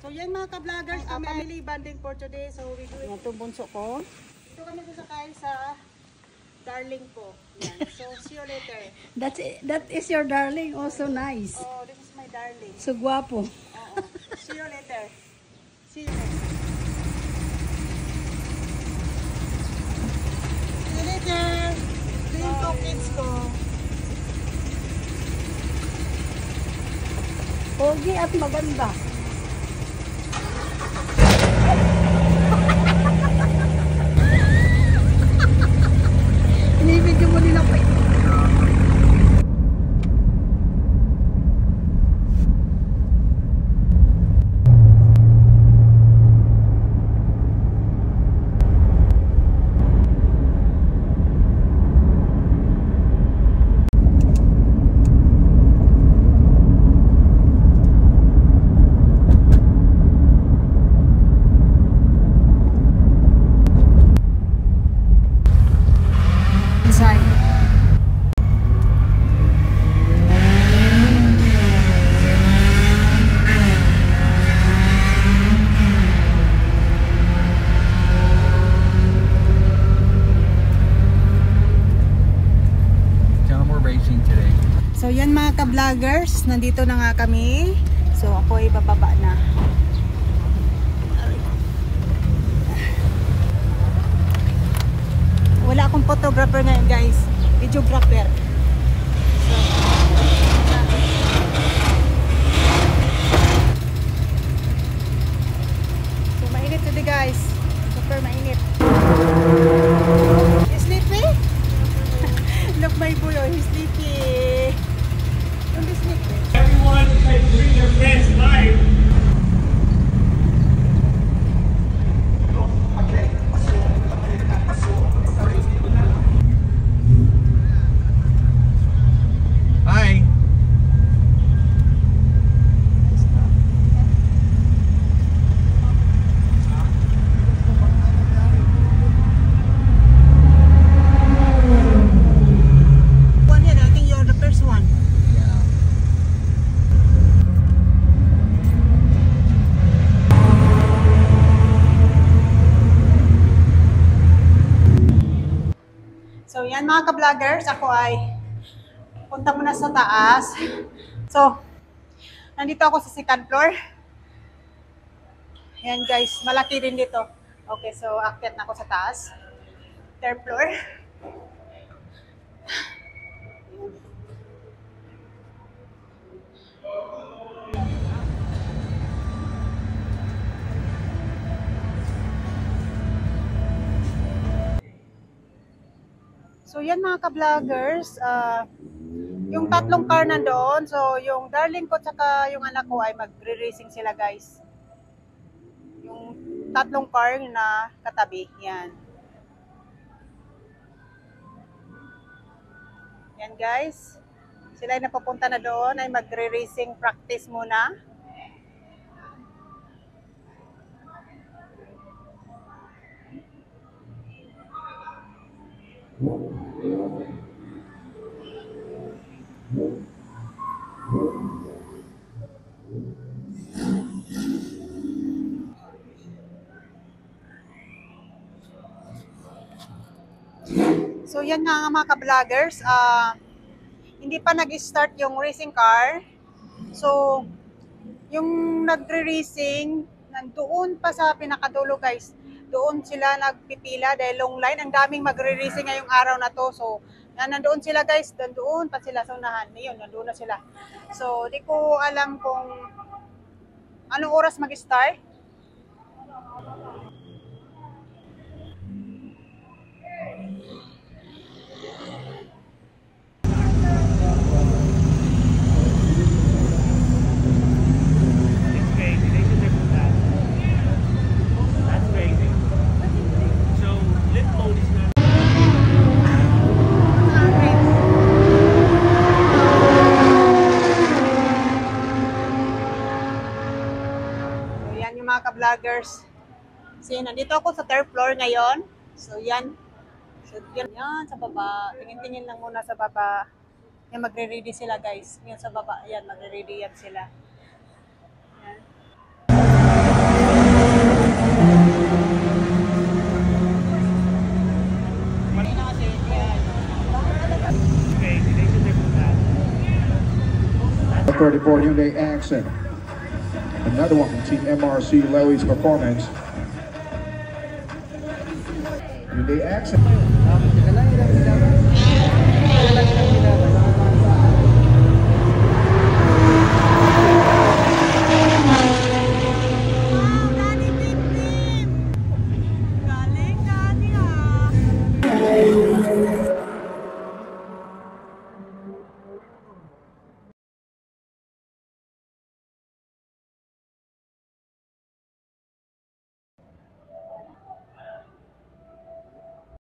So yan mga ka-vloggers, family bonding for today. So we do it. Ito bunso ko. Ito kami sasakay sa darling ko. Yan. So see you later. That is your darling. Also nice. Oh, this is my darling. So guwapo. Oo. See you later. See you later. See you later. Ito yung two kids ko. Pogi at maganda. Inibigyan mo nila pa ito. So yan mga ka-vloggers, nandito na nga kami. So ako ay bababa na. Wala akong photographer ngayon guys, videographer. So mainit today guys, super mainit. You sleepy? Look my boy, oh, he's sleepy. Don't be sleepy. Everyone can bring their friends live. Hi. One here, I think you're the first one. So yan mga ka-vloggers, ako ay punta muna sa taas. So, nandito ako sa second floor. Yan guys, malaki rin dito. Okay, so akyat na ako sa taas. Third floor. So yan mga ka-vloggers, yung tatlong car nandoon, so yung darling ko tsaka yung anak ko ay magre-racing sila guys. Yung tatlong car na katabi, yan. Yan guys, sila ay napapunta na doon, ay magre-racing practice muna. So yan nga mga ka-vloggers, hindi pa nag-start yung racing car. So yung nagre-racing, nandoon pa sa pinakadulo guys. Doon sila nagpipila dahil long line. Ang daming magre-racing ngayong araw na to. So nandoon sila guys, nandoon pa sila sa unahan. Ngayon, nandoon na sila. So di ko alam kung anong oras mag-start. Mga ka-vloggers. So yan, nandito ako sa third floor ngayon. So yan. So yan sa baba. Tingin-tingin lang muna sa baba. Yan, magre-ready sila guys. Yan sa baba. Yan, magre-ready yan sila. Yan. 34 Hyundai Accent. Another one from Team MRC Lowe's Performance. Hyundai Accent.